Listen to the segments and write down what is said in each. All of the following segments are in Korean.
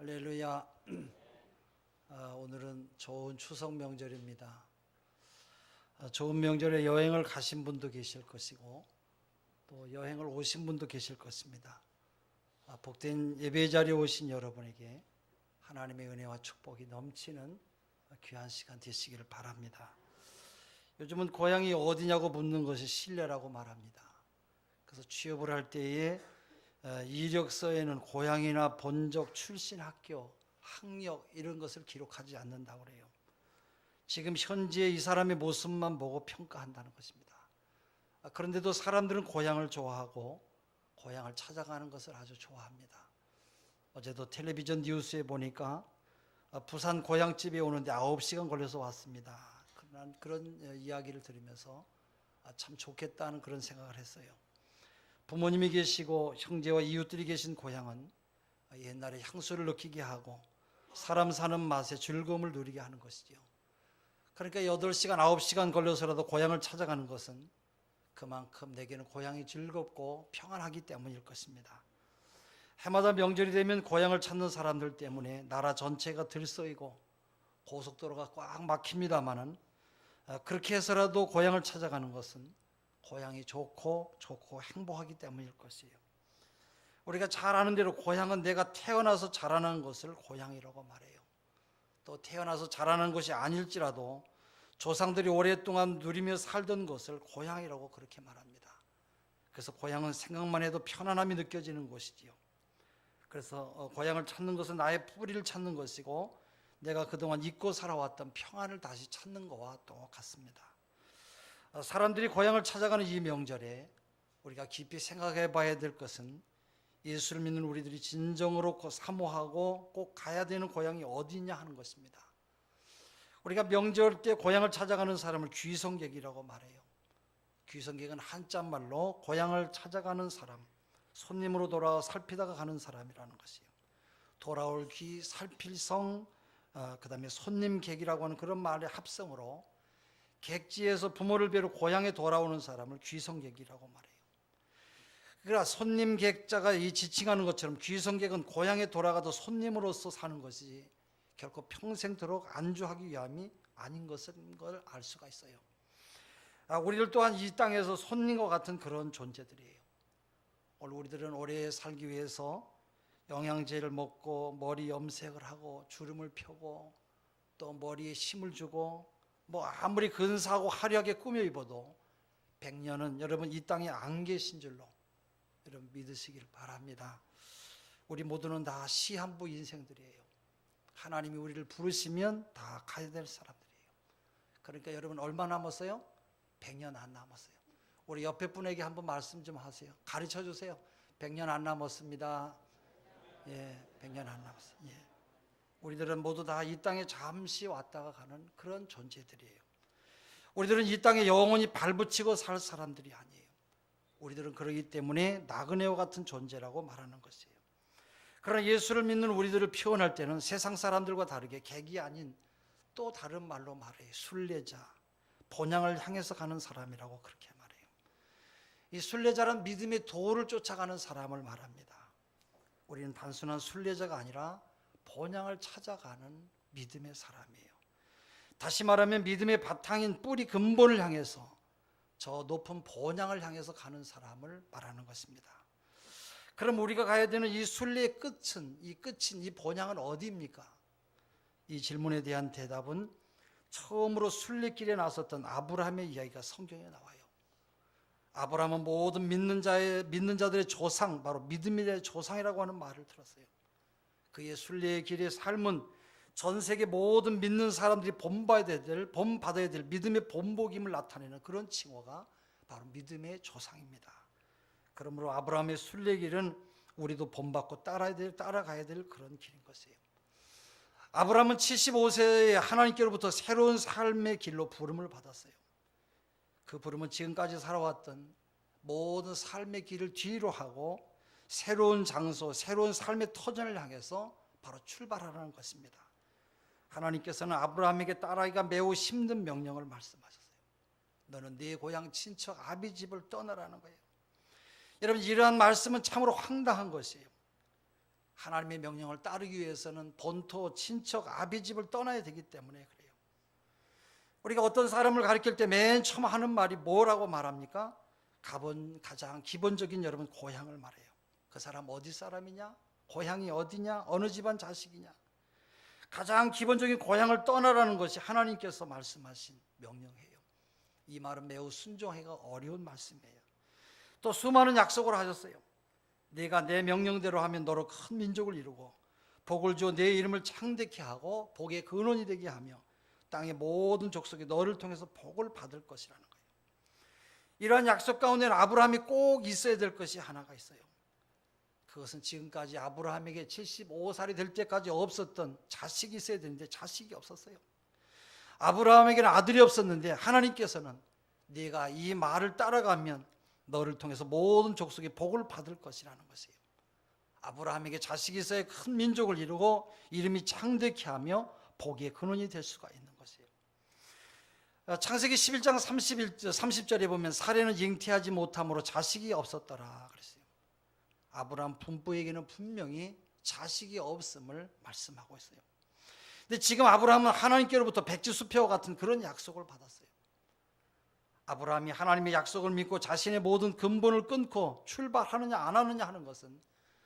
할렐루야. 오늘은 좋은 추석 명절입니다. 좋은 명절에 여행을 가신 분도 계실 것이고 또 여행을 오신 분도 계실 것입니다. 복된 예배 자리에 오신 여러분에게 하나님의 은혜와 축복이 넘치는 귀한 시간 되시기를 바랍니다. 요즘은 고향이 어디냐고 묻는 것이 신뢰라고 말합니다. 그래서 취업을 할 때에 이력서에는 고향이나 본적, 출신 학교, 학력 이런 것을 기록하지 않는다고 그래요. 지금 현재 이 사람의 모습만 보고 평가한다는 것입니다. 그런데도 사람들은 고향을 좋아하고 고향을 찾아가는 것을 아주 좋아합니다. 어제도 텔레비전 뉴스에 보니까 부산 고향집에 오는데 9시간 걸려서 왔습니다. 그런 이야기를 들으면서 참 좋겠다는 그런 생각을 했어요. 부모님이 계시고 형제와 이웃들이 계신 고향은 옛날에 향수를 느끼게 하고 사람 사는 맛에 즐거움을 누리게 하는 것이죠. 그러니까 8시간, 9시간 걸려서라도 고향을 찾아가는 것은 그만큼 내게는 고향이 즐겁고 평안하기 때문일 것입니다. 해마다 명절이 되면 고향을 찾는 사람들 때문에 나라 전체가 들썩이고 고속도로가 꽉 막힙니다마는 그렇게 해서라도 고향을 찾아가는 것은 고향이 좋고 행복하기 때문일 것이에요. 우리가 잘 아는 대로 고향은 내가 태어나서 자라는 것을 고향이라고 말해요. 또 태어나서 자라는 것이 아닐지라도 조상들이 오랫동안 누리며 살던 것을 고향이라고 그렇게 말합니다. 그래서 고향은 생각만 해도 편안함이 느껴지는 곳이지요. 그래서 고향을 찾는 것은 나의 뿌리를 찾는 것이고 내가 그동안 잊고 살아왔던 평안을 다시 찾는 것과 똑같습니다. 사람들이 고향을 찾아가는 이 명절에 우리가 깊이 생각해 봐야 될 것은 예수를 믿는 우리들이 진정으로 사모하고 꼭 가야 되는 고향이 어디냐 하는 것입니다. 우리가 명절 때 고향을 찾아가는 사람을 귀성객이라고 말해요. 귀성객은 한자말로 고향을 찾아가는 사람, 손님으로 돌아와 살피다가 가는 사람이라는 것이에요. 돌아올 귀, 살필 성, 그 다음에 손님객이라고 하는 그런 말의 합성으로 객지에서 부모를 뵈러 고향에 돌아오는 사람을 귀성객이라고 말해요. 그러나 손님객자가 이 지칭하는 것처럼 귀성객은 고향에 돌아가도 손님으로서 사는 것이 결코 평생토록 안주하기 위함이 아닌 것인 걸 알 수가 있어요. 우리들 또한 이 땅에서 손님과 같은 그런 존재들이에요. 오늘 우리들은 오래 살기 위해서 영양제를 먹고 머리 염색을 하고 주름을 펴고 또 머리에 힘을 주고 아무리 근사하고 화려하게 꾸며 입어도 100년은 여러분 이 땅에 안 계신 줄로 여러분 믿으시길 바랍니다. 우리 모두는 다 시한부 인생들이에요. 하나님이 우리를 부르시면 다 가야 될 사람들이에요. 그러니까 여러분 얼마 남았어요? 100년 안 남았어요. 우리 옆에 분에게 한번 말씀 좀 하세요. 가르쳐 주세요. 100년 안 남았습니다. 예, 100년 안 남았어요. 예. 우리들은 모두 다 이 땅에 잠시 왔다가 가는 그런 존재들이에요. 우리들은 이 땅에 영원히 발붙이고 살 사람들이 아니에요. 우리들은 그러기 때문에 나그네와 같은 존재라고 말하는 것이에요. 그러나 예수를 믿는 우리들을 표현할 때는 세상 사람들과 다르게 객이 아닌 또 다른 말로 말해요. 순례자, 본향을 향해서 가는 사람이라고 그렇게 말해요. 이 순례자란 믿음의 도를 쫓아가는 사람을 말합니다. 우리는 단순한 순례자가 아니라 본향을 찾아가는 믿음의 사람이에요. 다시 말하면 믿음의 바탕인 뿌리 근본을 향해서 저 높은 본향을 향해서 가는 사람을 말하는 것입니다. 그럼 우리가 가야 되는 이 순례의 끝인 이 본향은 어디입니까? 이 질문에 대한 대답은 처음으로 순례길에 나섰던 아브라함의 이야기가 성경에 나와요. 아브라함은 모든 믿는 자들의 조상, 바로 믿음의 조상이라고 하는 말을 들었어요. 그의 순례의 길의 삶은 전 세계 모든 믿는 사람들이 본받아야 될 믿음의 본보기임을 나타내는 그런 칭호가 바로 믿음의 조상입니다. 그러므로 아브라함의 순례길은 우리도 본받고 따라가야 될 그런 길인 것이에요. 아브라함은 75세에 하나님께로부터 새로운 삶의 길로 부름을 받았어요. 그 부름은 지금까지 살아왔던 모든 삶의 길을 뒤로 하고 새로운 장소, 새로운 삶의 터전을 향해서 바로 출발하라는 것입니다. 하나님께서는 아브라함에게 따라가기가 매우 힘든 명령을 말씀하셨어요. 너는 네 고향 친척 아비 집을 떠나라는 거예요. 여러분 이러한 말씀은 참으로 황당한 것이에요. 하나님의 명령을 따르기 위해서는 본토, 친척, 아비 집을 떠나야 되기 때문에 그래요. 우리가 어떤 사람을 가르칠 때 맨 처음 하는 말이 뭐라고 말합니까? 가장 기본적인 여러분 고향을 말해요. 그 사람 어디 사람이냐? 고향이 어디냐? 어느 집안 자식이냐? 가장 기본적인 고향을 떠나라는 것이 하나님께서 말씀하신 명령이에요. 이 말은 매우 순종하기가 어려운 말씀이에요. 또 수많은 약속을 하셨어요. 네가 내 명령대로 하면 너로 큰 민족을 이루고 복을 주어 내 이름을 창대케 하고 복의 근원이 되게 하며 땅의 모든 족속이 너를 통해서 복을 받을 것이라는 거예요. 이러한 약속 가운데는 아브라함이 꼭 있어야 될 것이 하나가 있어요. 그것은 지금까지 아브라함에게 75살이 될 때까지 없었던 자식이 있어야 되는데 자식이 없었어요. 아브라함에게는 아들이 없었는데 하나님께서는 네가 이 말을 따라가면 너를 통해서 모든 족속이 복을 받을 것이라는 것이에요. 아브라함에게 자식이 있어야 큰 민족을 이루고 이름이 창대케 하며 복의 근원이 될 수가 있는 것이에요. 창세기 11장 30절에 보면 사례는 잉태하지 못함으로 자식이 없었더라 그랬어요. 아브라함 부부에게는 분명히 자식이 없음을 말씀하고 있어요. 근데 지금 아브라함은 하나님께로부터 백지수표와 같은 그런 약속을 받았어요. 아브라함이 하나님의 약속을 믿고 자신의 모든 근본을 끊고 출발하느냐 안 하느냐 하는 것은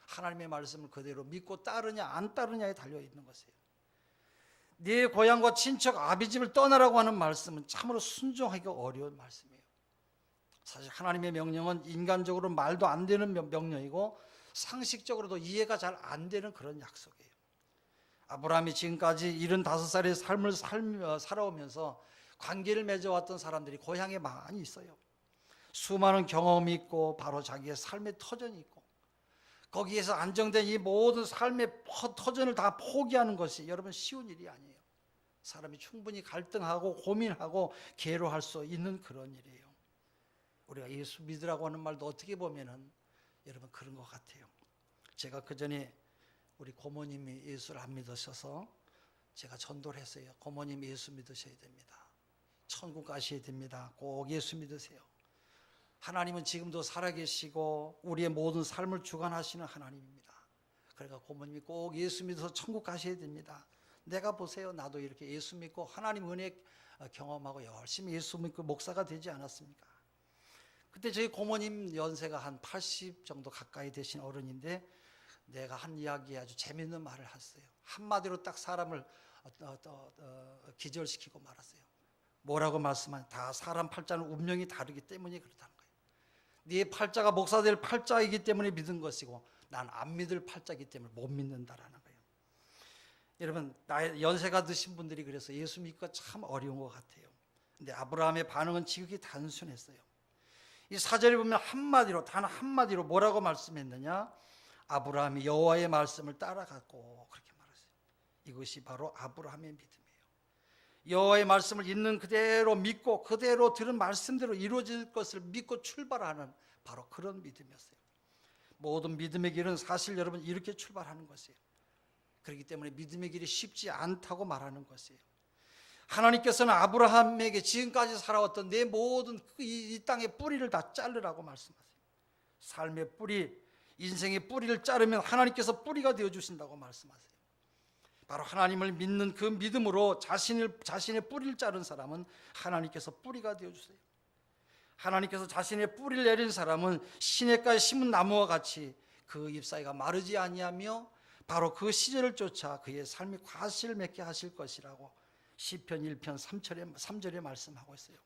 하나님의 말씀을 그대로 믿고 따르냐 안 따르냐에 달려있는 것이에요. 네 고향과 친척 아비집을 떠나라고 하는 말씀은 참으로 순종하기가 어려운 말씀이에요. 사실 하나님의 명령은 인간적으로 말도 안 되는 명령이고 상식적으로도 이해가 잘 안 되는 그런 약속이에요. 아브라함이 지금까지 75살의 삶을 살아오면서 관계를 맺어왔던 사람들이 고향에 많이 있어요. 수많은 경험이 있고 바로 자기의 삶의 터전이 있고 거기에서 안정된 이 모든 삶의 터전을 다 포기하는 것이 여러분 쉬운 일이 아니에요. 사람이 충분히 갈등하고 고민하고 괴로워할 수 있는 그런 일이에요. 우리가 예수 믿으라고 하는 말도 어떻게 보면은 여러분 그런 것 같아요. 제가 그전에 우리 고모님이 예수를 안 믿으셔서 제가 전도를 했어요. 고모님 예수 믿으셔야 됩니다. 천국 가셔야 됩니다. 꼭 예수 믿으세요. 하나님은 지금도 살아계시고 우리의 모든 삶을 주관하시는 하나님입니다. 그러니까 고모님이 꼭 예수 믿어서 천국 가셔야 됩니다. 내가 보세요. 나도 이렇게 예수 믿고 하나님 은혜 경험하고 열심히 예수 믿고 목사가 되지 않았습니까? 그때 저희 고모님 연세가 한 80 정도 가까이 되신 어른인데 내가 한 이야기에 아주 재밌는 말을 했어요. 한마디로 딱 사람을 기절시키고 말았어요. 뭐라고 말씀하냐? 다 사람 팔자는 운명이 다르기 때문에 그렇다는 거예요. 네 팔자가 목사 될 팔자이기 때문에 믿은 것이고 난 안 믿을 팔자이기 때문에 못 믿는다라는 거예요. 여러분 나이 연세가 드신 분들이 그래서 예수 믿기가 참 어려운 것 같아요. 근데 아브라함의 반응은 지극히 단순했어요. 이 4절에 보면 한마디로 단 한마디로 뭐라고 말씀했느냐? 아브라함이 여호와의 말씀을 따라갔고 그렇게 말했어요. 이것이 바로 아브라함의 믿음이에요. 여호와의 말씀을 있는 그대로 믿고 그대로 들은 말씀대로 이루어질 것을 믿고 출발하는 바로 그런 믿음이었어요. 모든 믿음의 길은 사실 여러분 이렇게 출발하는 것이에요. 그렇기 때문에 믿음의 길이 쉽지 않다고 말하는 것이에요. 하나님께서는 아브라함에게 지금까지 살아왔던 내 모든 이 땅의 뿌리를 다 자르라고 말씀하세요. 삶의 뿌리, 인생의 뿌리를 자르면 하나님께서 뿌리가 되어주신다고 말씀하세요. 바로 하나님을 믿는 그 믿음으로 자신의 뿌리를 자른 사람은 하나님께서 뿌리가 되어주세요. 하나님께서 자신의 뿌리를 내린 사람은 시냇가에 심은 나무와 같이 그 잎사귀가 마르지 아니하며 바로 그 시절을 쫓아 그의 삶이 과실을 맺게 하실 것이라고 시편 1편 3절에 말씀하고 있어요.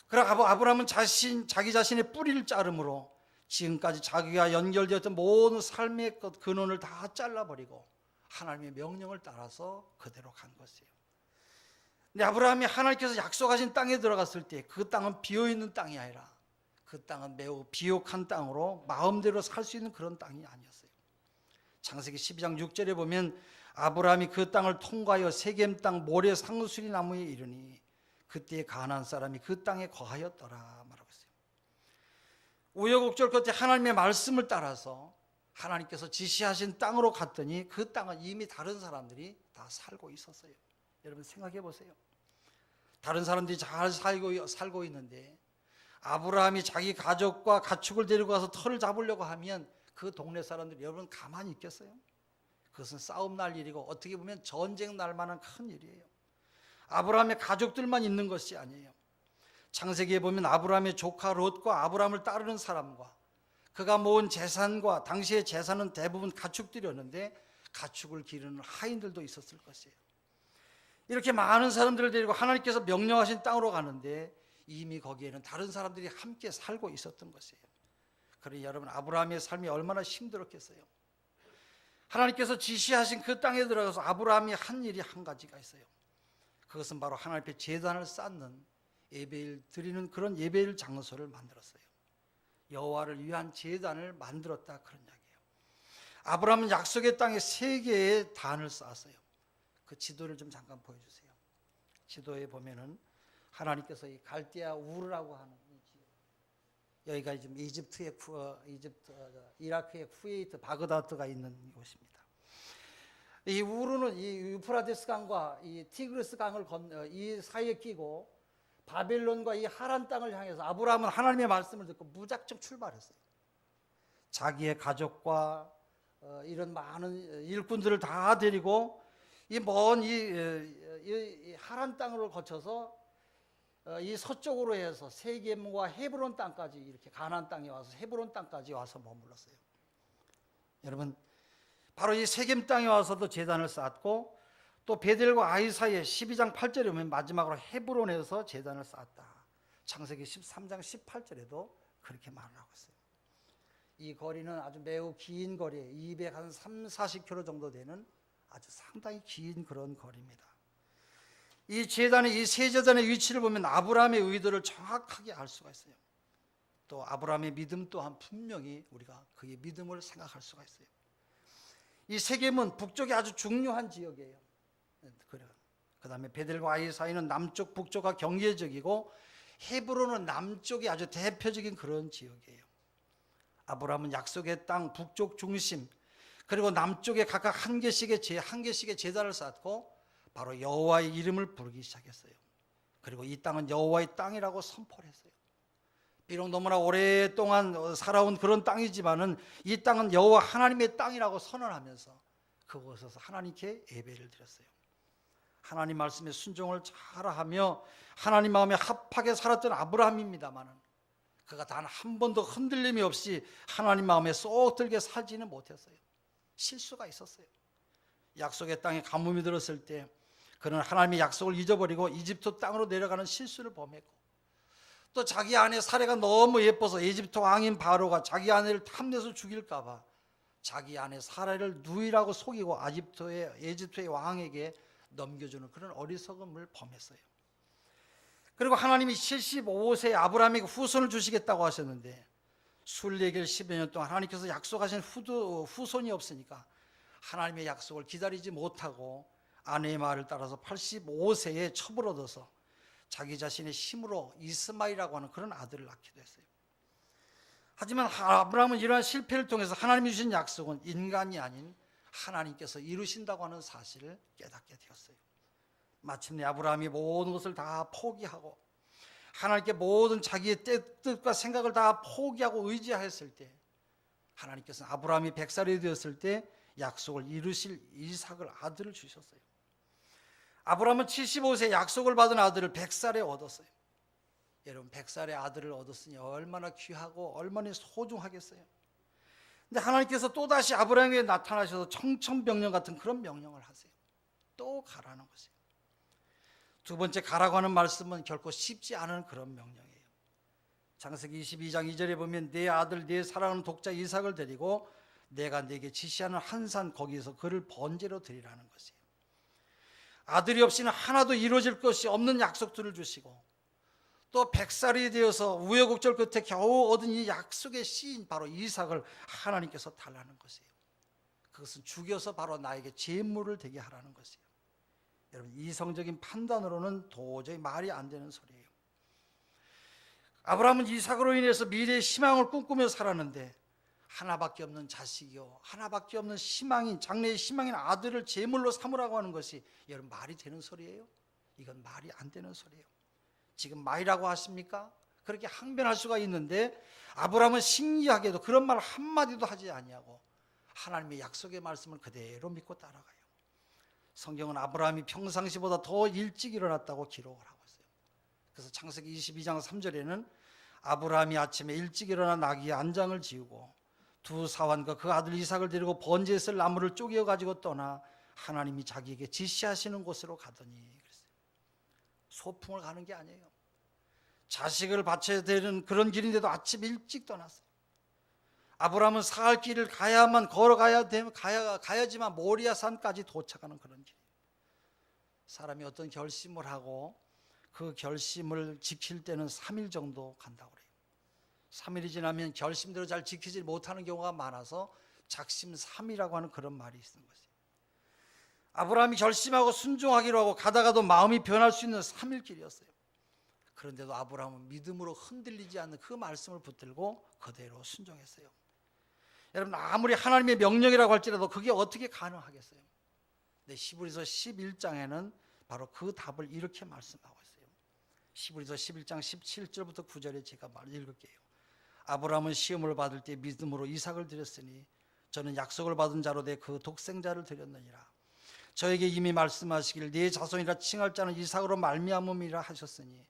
그러나 아브라함은 자기 자신의 뿌리를 자름으로 지금까지 자기가 연결되었던 모든 삶의 근원을 다 잘라버리고 하나님의 명령을 따라서 그대로 간 것이에요. 근데 아브라함이 하나님께서 약속하신 땅에 들어갔을 때 그 땅은 비어있는 땅이 아니라 그 땅은 매우 비옥한 땅으로 마음대로 살 수 있는 그런 땅이 아니었어요. 창세기 12장 6절에 보면 아브라함이 그 땅을 통과하여 세겜 땅 모래 상수리 나무에 이르니 그때 가나안 사람이 그 땅에 거하였더라 말하고 있어요. 우여곡절 끝에 하나님의 말씀을 따라서 하나님께서 지시하신 땅으로 갔더니 그 땅은 이미 다른 사람들이 다 살고 있었어요. 여러분 생각해 보세요. 다른 사람들이 잘 살고 있는데 아브라함이 자기 가족과 가축을 데리고 가서 터를 잡으려고 하면 그 동네 사람들이 여러분 가만히 있겠어요? 그것은 싸움 날 일이고 어떻게 보면 전쟁 날 만한 큰 일이에요. 아브라함의 가족들만 있는 것이 아니에요. 창세기에 보면 아브라함의 조카 롯과 아브라함을 따르는 사람과 그가 모은 재산과 당시의 재산은 대부분 가축들이었는데 가축을 기르는 하인들도 있었을 것이에요. 이렇게 많은 사람들을 데리고 하나님께서 명령하신 땅으로 가는데 이미 거기에는 다른 사람들이 함께 살고 있었던 것이에요. 그러니 여러분, 아브라함의 삶이 얼마나 힘들었겠어요. 하나님께서 지시하신 그 땅에 들어가서 아브라함이 한 일이 한 가지가 있어요. 그것은 바로 하나님 앞에 제단을 쌓는, 예배를 드리는 그런 예배일 장소를 만들었어요. 여호와를 위한 제단을 만들었다, 그런 이야기예요. 아브라함은 약속의 땅에 3개의 단을 쌓았어요. 그 지도를 좀 잠깐 보여주세요. 지도에 보면은 하나님께서 이 갈대아 우르라고 하는 이 지역, 여기가 지금 이라크의 쿠웨이트 바그다드가 있는 곳입니다. 이 우르는 이 유프라데스 강과 이 티그리스 강을 이 사이에 끼고 바벨론과 이 하란 땅을 향해서 아브라함은 하나님의 말씀을 듣고 무작정 출발했어요. 자기의 가족과 이런 많은 일꾼들을 다 데리고 이 먼 이 하란 땅을 거쳐서 이 서쪽으로 해서 세겜과 헤브론 땅까지, 이렇게 가나안 땅에 와서 헤브론 땅까지 와서 머물렀어요. 여러분, 바로 이 세겜 땅에 와서도 제단을 쌓았고, 또 베델과 아이 사이에 12장 8절에 보면 마지막으로 헤브론에서 제단을 쌓았다. 창세기 13장 18절에도 그렇게 말을 하고 있어요. 이 거리는 아주 매우 긴 거리에 230-40km 정도 되는 아주 상당히 긴 그런 거리입니다. 이 제단의, 이 세 제단의 위치를 보면 아브라함의 의도를 정확하게 알 수가 있어요. 또 아브라함의 믿음 또한 분명히 우리가 그의 믿음을 생각할 수가 있어요. 이 세겜은 북쪽이 아주 중요한 지역이에요. 그 다음에 베델과 아이 사이는 남쪽, 북쪽과 경계적이고, 헤브론은 남쪽이 아주 대표적인 그런 지역이에요. 아브라함은 약속의 땅 북쪽 중심, 그리고 남쪽에 각각 한 개씩의 제단을 쌓았고, 바로 여호와의 이름을 부르기 시작했어요. 그리고 이 땅은 여호와의 땅이라고 선포를 했어요. 비록 너무나 오랫동안 살아온 그런 땅이지만은 이 땅은 여호와 하나님의 땅이라고 선언하면서 그곳에서 하나님께 예배를 드렸어요. 하나님 말씀에 순종을 잘하며 하나님 마음에 합하게 살았던 아브라함입니다마는 그가 단 한 번도 흔들림이 없이 하나님 마음에 쏙 들게 살지는 못했어요. 실수가 있었어요. 약속의 땅에 가뭄이 들었을 때 그는 하나님의 약속을 잊어버리고 이집트 땅으로 내려가는 실수를 범했고, 또 자기 아내 사레가 너무 예뻐서 이집트 왕인 바로가 자기 아내를 탐내서 죽일까 봐 자기 아내 사레를 누이라고 속이고 이집트의 왕에게 넘겨주는 그런 어리석음을 범했어요. 그리고 하나님이 75세 아브라함에게 후손을 주시겠다고 하셨는데 순례길 10여 년 동안 하나님께서 약속하신 후손이 없으니까 하나님의 약속을 기다리지 못하고 아내의 말을 따라서 85세에 첩을 얻어서 자기 자신의 힘으로 이스마엘이라고 하는 그런 아들을 낳기도 했어요. 하지만 아브라함은 이러한 실패를 통해서 하나님이 주신 약속은 인간이 아닌 하나님께서 이루신다고 하는 사실을 깨닫게 되었어요. 마침내 아브라함이 모든 것을 다 포기하고 하나님께 모든 자기의 뜻과 생각을 다 포기하고 의지하였을 때, 하나님께서는 아브라함이 100살이 되었을 때 약속을 이루실 이삭을 아들을 주셨어요. 아브라함은 75세 약속을 받은 아들을 100살에 얻었어요. 여러분, 100살의 아들을 얻었으니 얼마나 귀하고 얼마나 소중하겠어요. 근데 하나님께서 또다시 아브라함에게 나타나셔서 청천벽력 같은 그런 명령을 하세요. 또 가라는 것이에요. 두 번째 가라고 하는 말씀은 결코 쉽지 않은 그런 명령이에요. 창세기 22장 2절에 보면 내 아들 내 사랑하는 독자 이삭을 데리고 내가 내게 지시하는 한 산 거기에서 그를 번제로 드리라는 것이에요. 아들이 없이는 하나도 이루어질 것이 없는 약속들을 주시고, 또 100살이 되어서 우여곡절 끝에 겨우 얻은 이 약속의 씨인 바로 이삭을 하나님께서 달라는 것이에요. 그것은 죽여서 바로 나에게 제물을 되게 하라는 것이에요. 여러분, 이성적인 판단으로는 도저히 말이 안 되는 소리예요. 아브라함은 이삭으로 인해서 미래의 희망을 꿈꾸며 살았는데 하나밖에 없는 자식이요, 하나밖에 없는 희망인, 장래의 희망인 아들을 제물로 삼으라고 하는 것이 여러분 말이 되는 소리예요? 이건 말이 안 되는 소리예요. 지금 말이라고 하십니까? 그렇게 항변할 수가 있는데 아브라함은 신기하게도 그런 말 한마디도 하지 아니하고 하나님의 약속의 말씀을 그대로 믿고 따라가요. 성경은 아브라함이 평상시보다 더 일찍 일어났다고 기록을 하고 있어요. 그래서 창세기 22장 3절에는 아브라함이 아침에 일찍 일어나 나귀의 안장을 지우고 두 사환과 그 아들 이삭을 데리고 번제에 쓸 나무를 쪼개어 가지고 떠나 하나님이 자기에게 지시하시는 곳으로 가더니 그랬어요. 소풍을 가는 게 아니에요. 자식을 바쳐야 되는 그런 길인데도 아침 일찍 떠났어요. 아브라함은 사할 길을 가야만 가야지만 모리아산까지 도착하는 그런 길이에요. 사람이 어떤 결심을 하고 그 결심을 지킬 때는 3일 정도 간다고 그래요. 3일이 지나면 결심대로 잘 지키지 못하는 경우가 많아서 작심삼일이라고 하는 그런 말이 있는 것이에요. 아브라함이 결심하고 순종하기로 하고 가다가도 마음이 변할 수 있는 3일 길이었어요. 그런데도 아브라함은 믿음으로 흔들리지 않는 그 말씀을 붙들고 그대로 순종했어요. 여러분, 아무리 하나님의 명령이라고 할지라도 그게 어떻게 가능하겠어요? 네, 히브리서 11장에는 바로 그 답을 이렇게 말씀하고 있어요. 히브리서 11장 17절부터 9절에 제가 읽을게요. 아브라함은 시험을 받을 때 믿음으로 이삭을 드렸으니 저는 약속을 받은 자로 돼 그 독생자를 드렸느니라. 저에게 이미 말씀하시길 네 자손이라 칭할 자는 이삭으로 말미암음이라 하셨으니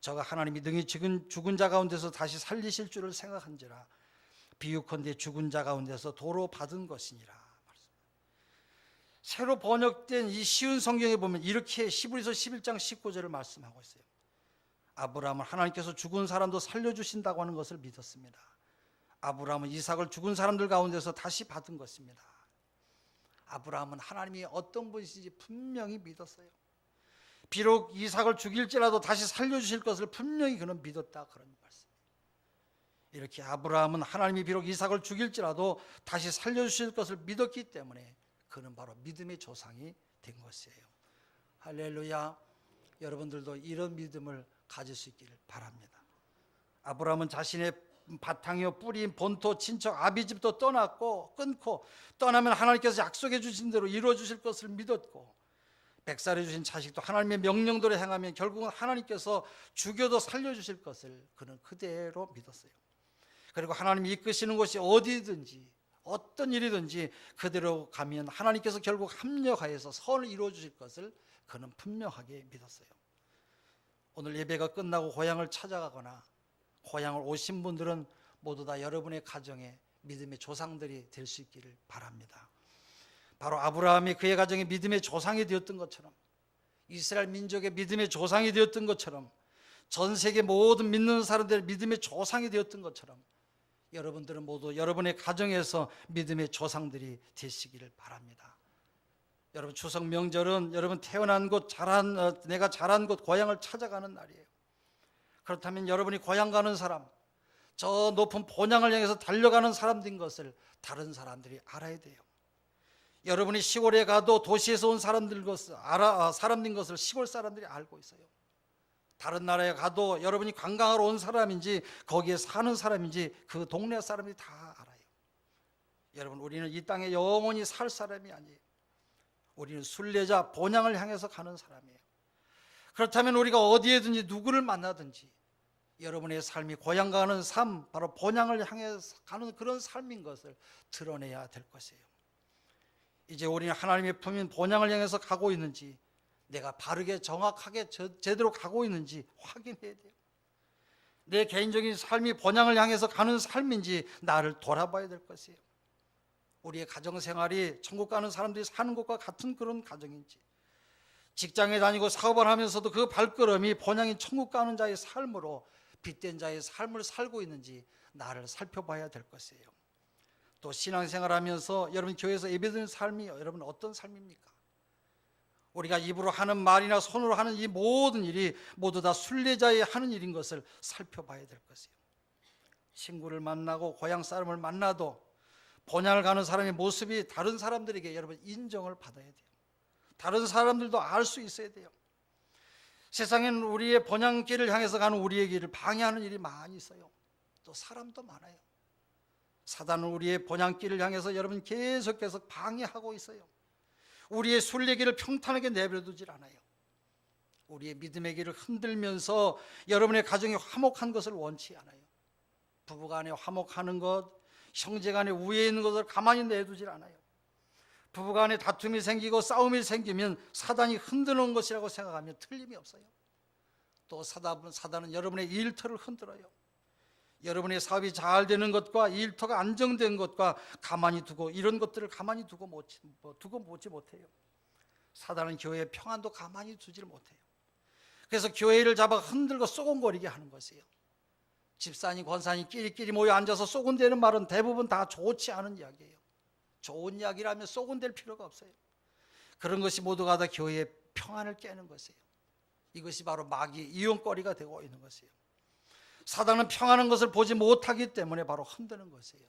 저가 하나님이 능히 죽은 자 가운데서 다시 살리실 줄을 생각한지라. 비유컨대 죽은 자 가운데서 도로 받은 것이니라. 새로 번역된 이 쉬운 성경에 보면 이렇게 히브리서 11장 19절을 말씀하고 있어요. 아브라함은 하나님께서 죽은 사람도 살려주신다고 하는 것을 믿었습니다. 아브라함은 이삭을 죽은 사람들 가운데서 다시 받은 것입니다. 아브라함은 하나님이 어떤 분이신지 분명히 믿었어요. 비록 이삭을 죽일지라도 다시 살려주실 것을 분명히 그는 믿었다, 그런 말씀이에요. 이렇게 아브라함은 하나님이 비록 이삭을 죽일지라도 다시 살려주실 것을 믿었기 때문에 그는 바로 믿음의 조상이 된 것이에요. 할렐루야. 여러분들도 이런 믿음을 가질 수 있기를 바랍니다. 아브라함은 자신의 바탕이요 뿌리인 본토 친척 아비집도 끊고 떠나면 하나님께서 약속해 주신 대로 이루어 주실 것을 믿었고, 백살해 주신 자식도 하나님의 명령대로 행하면 결국은 하나님께서 죽여도 살려주실 것을 그는 그대로 믿었어요. 그리고 하나님이 이끄시는 곳이 어디든지 어떤 일이든지 그대로 가면 하나님께서 결국 합력하여서 선을 이루어 주실 것을 그는 분명하게 믿었어요. 오늘 예배가 끝나고 고향을 찾아가거나 고향을 오신 분들은 모두 다 여러분의 가정에 믿음의 조상들이 될 수 있기를 바랍니다. 바로 아브라함이 그의 가정에 믿음의 조상이 되었던 것처럼, 이스라엘 민족의 믿음의 조상이 되었던 것처럼, 전 세계 모든 믿는 사람들의 믿음의 조상이 되었던 것처럼 여러분들은 모두 여러분의 가정에서 믿음의 조상들이 되시기를 바랍니다. 여러분, 추석 명절은 여러분 태어난 곳, 내가 자란 곳 고향을 찾아가는 날이에요. 그렇다면 여러분이 고향 가는 사람, 저 높은 본향을 향해서 달려가는 사람들인 것을 다른 사람들이 알아야 돼요. 여러분이 시골에 가도 도시에서 온 사람들인 것을 시골 사람들이 알고 있어요. 다른 나라에 가도 여러분이 관광하러 온 사람인지 거기에 사는 사람인지 그 동네 사람들이 다 알아요. 여러분, 우리는 이 땅에 영원히 살 사람이 아니에요. 우리는 순례자 본향을 향해서 가는 사람이에요. 그렇다면 우리가 어디에든지 누구를 만나든지 여러분의 삶이 고향 가는 삶, 바로 본향을 향해서 가는 그런 삶인 것을 드러내야 될 것이에요. 이제 우리는 하나님의 품인 본향을 향해서 가고 있는지, 내가 바르게 정확하게 제대로 가고 있는지 확인해야 돼요. 내 개인적인 삶이 본향을 향해서 가는 삶인지 나를 돌아봐야 될 것이에요. 우리의 가정생활이 천국 가는 사람들이 사는 것과 같은 그런 가정인지, 직장에 다니고 사업을 하면서도 그 발걸음이 본향인 천국 가는 자의 삶으로 빛된 자의 삶을 살고 있는지 나를 살펴봐야 될 것이에요. 또 신앙생활하면서 여러분 교회에서 예배드리는 삶이 여러분 어떤 삶입니까? 우리가 입으로 하는 말이나 손으로 하는 이 모든 일이 모두 다 순례자의 하는 일인 것을 살펴봐야 될 것이에요. 친구를 만나고 고향 사람을 만나도 본향을 가는 사람의 모습이 다른 사람들에게 여러분 인정을 받아야 돼요. 다른 사람들도 알 수 있어야 돼요. 세상에는 우리의 본향길을 향해서 가는 우리의 길을 방해하는 일이 많이 있어요. 또 사람도 많아요. 사단은 우리의 본향길을 향해서 여러분 계속해서 방해하고 있어요. 우리의 순례길을 평탄하게 내버려두질 않아요. 우리의 믿음의 길을 흔들면서 여러분의 가정이 화목한 것을 원치 않아요. 부부간에 화목하는 것, 형제간에 우애 있는 것을 가만히 내두질 않아요. 부부간에 다툼이 생기고 싸움이 생기면 사단이 흔드는 것이라고 생각하면 틀림이 없어요. 또 사단은 여러분의 일터를 흔들어요. 여러분의 사업이 잘 되는 것과 일터가 안정된 것과 가만히 두고 이런 것들을 가만히 두고 보지 못해요. 사단은 교회의 평안도 가만히 두질 못해요. 그래서 교회를 잡아 흔들고 쏘곤거리게 하는 것이에요. 집사님, 권사님 끼리끼리 모여 앉아서 쏘곤대는 말은 대부분 다 좋지 않은 이야기예요. 좋은 이야기라면 쏘곤댈 필요가 없어요. 그런 것이 모두가 다 교회의 평안을 깨는 것이에요. 이것이 바로 마귀의 이용거리가 되고 있는 것이에요. 사단은 평안한 것을 보지 못하기 때문에 바로 흔드는 것이에요.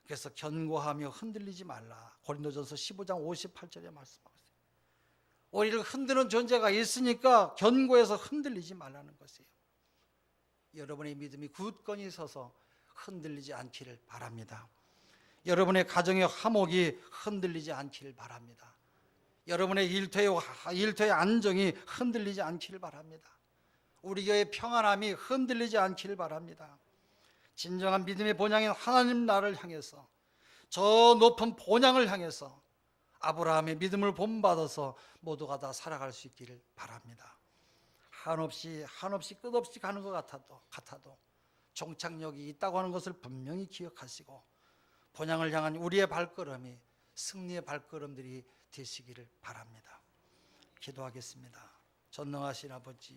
그래서 견고하며 흔들리지 말라. 고린도전서 15장 58절에 말씀하고 있어요. 우리를 흔드는 존재가 있으니까 견고해서 흔들리지 말라는 것이에요. 여러분의 믿음이 굳건히 서서 흔들리지 않기를 바랍니다. 여러분의 가정의 화목이 흔들리지 않기를 바랍니다. 여러분의 일터의 안정이 흔들리지 않기를 바랍니다. 우리 교회의 평안함이 흔들리지 않기를 바랍니다. 진정한 믿음의 본향인 하나님 나라를 향해서, 저 높은 본향을 향해서 아브라함의 믿음을 본받아서 모두가 다 살아갈 수 있기를 바랍니다. 한없이 끝없이 가는 것 같아도 종착역이 있다고 하는 것을 분명히 기억하시고 본향을 향한 우리의 발걸음이 승리의 발걸음들이 되시기를 바랍니다. 기도하겠습니다. 전능하신 아버지,